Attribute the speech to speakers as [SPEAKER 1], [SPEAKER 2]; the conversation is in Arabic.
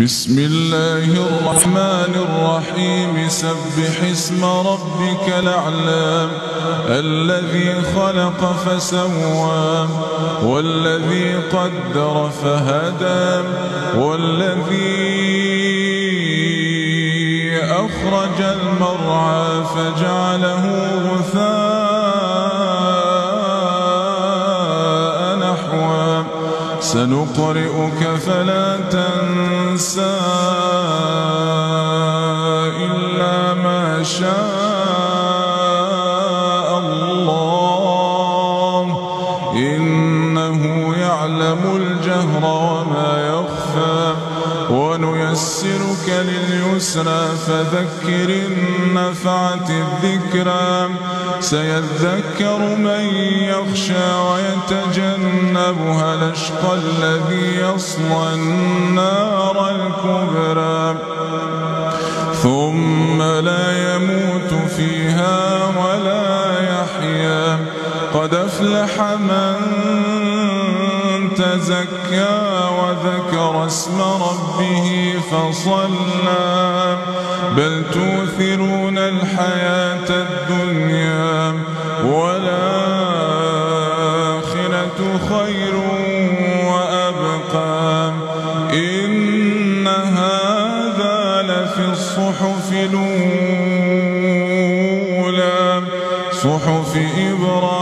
[SPEAKER 1] بسم الله الرحمن الرحيم سبح اسم ربك الأعلى الذي خلق فسوى والذي قدر فهدى والذي أخرج المرعى فجعله غثاء نحوا سنقرئك فلا تنسى إلا ما شاء الله إنه يعلم الجهر وما يخفى ونيسرك لليسرى فذكر إن نفعت الذكرى سيذكر من يخشى ويتجنبها الأشقى الذي يصلى النار الكبرى ثم لا يموت فيها ولا يحيا قد أفلح من تزكى وذكر اسم ربه فصلى بل توثرون الحياة الدنيا والآخرة خير وأبقى إن هذا لفي الصحف الأولى صحف إبراهيم